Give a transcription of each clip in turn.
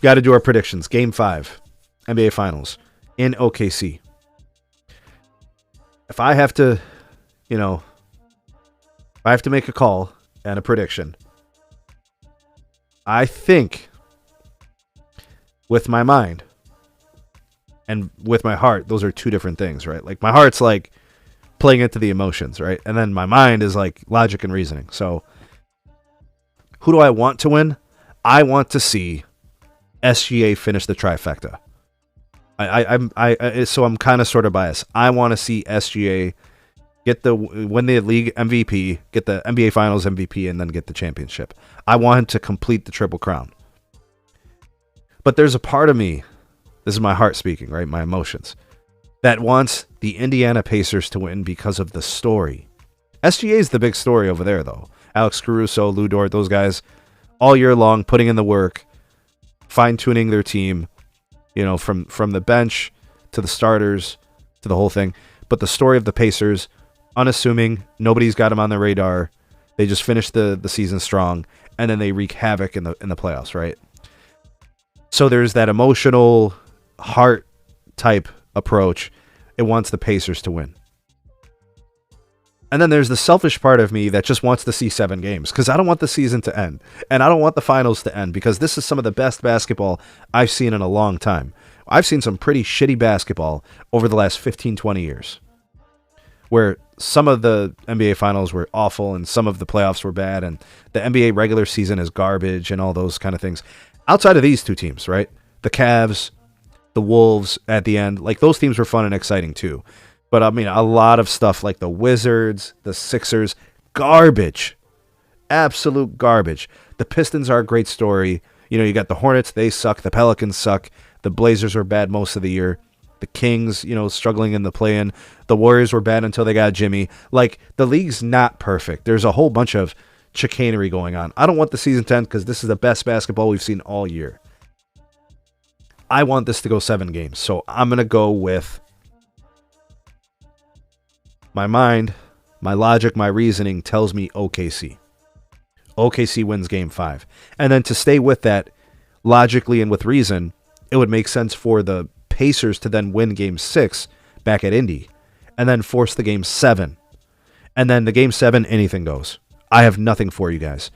got to do our predictions. Game 5, NBA Finals in OKC. If I have to, if I have to make a call and a prediction, I think with my mind and with my heart, those are two different things, right? Like my heart's like playing into the emotions, right? And then my mind is like logic and reasoning. So who do I want to win? I want to see SGA finish the trifecta. So I'm kind of sort of biased. I want to see SGA win the league MVP, get the NBA Finals MVP, and then get the championship. I want him to complete the Triple Crown. But there's a part of me, this is my heart speaking, right? My emotions, that wants the Indiana Pacers to win because of the story. SGA is the big story over there, though. Alex Caruso, Lou Dort, those guys, all year long, putting in the work, fine-tuning their team, from the bench to the starters to the whole thing. But the story of the Pacers, unassuming, nobody's got them on their radar. They just finished the season strong, and then they wreak havoc in the playoffs, right? So there's that emotional heart type approach. It wants the Pacers to win. And then there's the selfish part of me that just wants to see 7 games because I don't want the season to end. And I don't want the finals to end because this is some of the best basketball I've seen in a long time. I've seen some pretty shitty basketball over the last 15, 20 years where some of the NBA finals were awful and some of the playoffs were bad and the NBA regular season is garbage and all those kind of things. Outside of these two teams, right? The Cavs, the Wolves at the end, like those teams were fun and exciting too. But I mean, a lot of stuff like the Wizards, the Sixers, garbage. Absolute garbage. The Pistons are a great story. You got the Hornets, they suck. The Pelicans suck. The Blazers were bad most of the year. The Kings, struggling in the play-in. The Warriors were bad until they got Jimmy. Like, the league's not perfect. There's a whole bunch of chicanery going on. I don't want the season to end because this is the best basketball we've seen all year. I want this to go 7 games. So I'm going to go with my mind, my logic, my reasoning tells me OKC. OKC wins game 5. And then to stay with that logically and with reason, it would make sense for the Pacers to then win game 6 back at Indy and then force the game 7. And then the game 7, anything goes. I have nothing for you guys.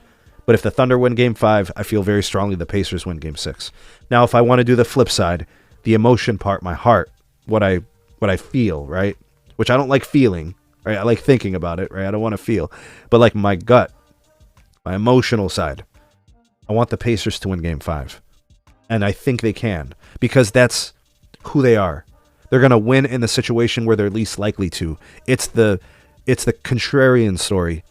But if the Thunder win game 5, I feel very strongly the Pacers win game 6. Now, if I want to do the flip side, the emotion part, my heart, what I feel, right? Which I don't like feeling, right? I like thinking about it, right? I don't want to feel. But like my gut, my emotional side, I want the Pacers to win game 5. And I think they can because that's who they are. They're going to win in the situation where they're least likely to. It's the contrarian story.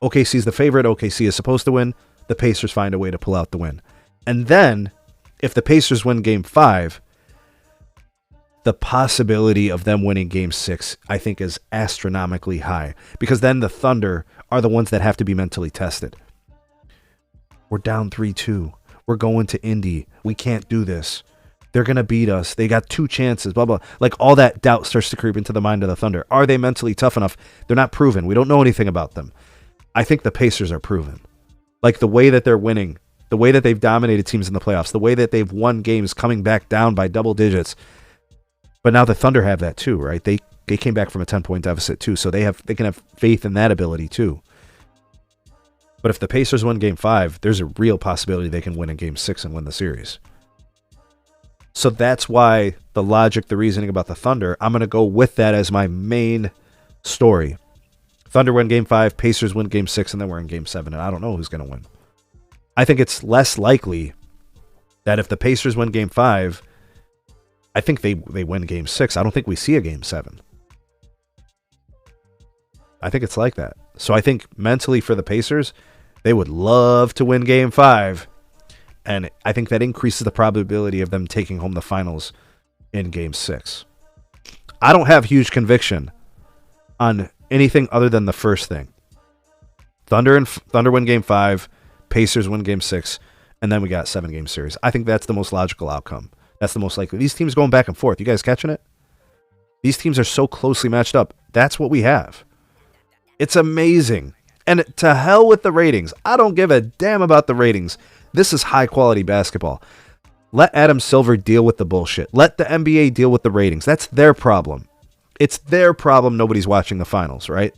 OKC's the favorite. OKC is supposed to win. The Pacers find a way to pull out the win. And then if the Pacers win game 5, the possibility of them winning game 6, I think, is astronomically high because then the Thunder are the ones that have to be mentally tested. We're down 3-2. We're going to Indy. We can't do this. They're going to beat us. They got 2 chances, blah, blah. Like all that doubt starts to creep into the mind of the Thunder. Are they mentally tough enough? They're not proven. We don't know anything about them. I think the Pacers are proven. Like the way that they're winning, the way that they've dominated teams in the playoffs, the way that they've won games coming back down by double digits. But now the Thunder have that too, right? They came back from a 10-point deficit too, so they can have faith in that ability too. But if the Pacers win game 5, there's a real possibility they can win in game 6 and win the series. So that's why the logic, the reasoning about the Thunder, I'm going to go with that as my main story. Thunder win game 5, Pacers win game 6, and then we're in game 7, and I don't know who's going to win. I think it's less likely that if the Pacers win game 5, I think they win game 6. I don't think we see a game 7. I think it's like that. So I think mentally for the Pacers, they would love to win game 5. And I think that increases the probability of them taking home the finals in game 6. I don't have huge conviction on anything other than the first thing. Thunder win game 5, Pacers win game 6, and then we got 7-game series. I think that's the most logical outcome. That's the most likely. These teams going back and forth. You guys catching it? These teams are so closely matched up. That's what we have. It's amazing. And to hell with the ratings. I don't give a damn about the ratings. This is high-quality basketball. Let Adam Silver deal with the bullshit. Let the NBA deal with the ratings. That's their problem. It's their problem nobody's watching the finals, right?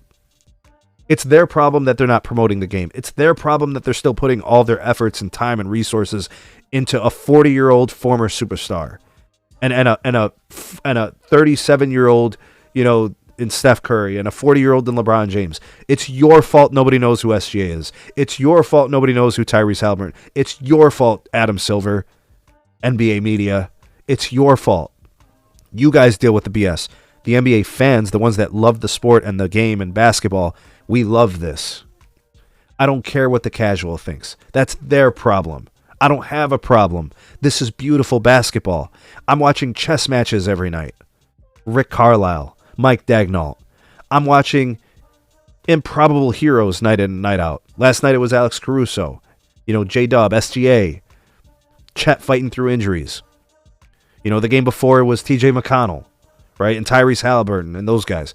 It's their problem that they're not promoting the game. It's their problem that they're still putting all their efforts and time and resources into a 40-year-old former superstar and a 37-year-old, in Steph Curry and a 40-year-old in LeBron James. It's your fault nobody knows who SGA is. It's your fault nobody knows who Tyrese Halliburton. It's your fault, Adam Silver, NBA media. It's your fault. You guys deal with the BS. The NBA fans, the ones that love the sport and the game and basketball, we love this. I don't care what the casual thinks. That's their problem. I don't have a problem. This is beautiful basketball. I'm watching chess matches every night. Rick Carlisle, Mike Dagnall. I'm watching Improbable Heroes night in and night out. Last night it was Alex Caruso. J-Dub, SGA. Chet fighting through injuries. The game before it was TJ McConnell, right? And Tyrese Halliburton and those guys.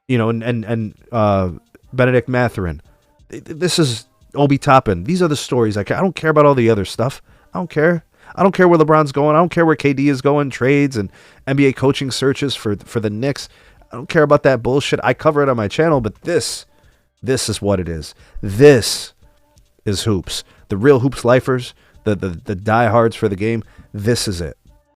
And Benedict Mathurin. This is Obi Toppin. These are the stories. I don't care about all the other stuff. I don't care. I don't care where LeBron's going. I don't care where KD is going, trades and NBA coaching searches for the Knicks. I don't care about that bullshit. I cover it on my channel, but this is what it is. This is hoops. The real hoops lifers, the diehards for the game, this is it.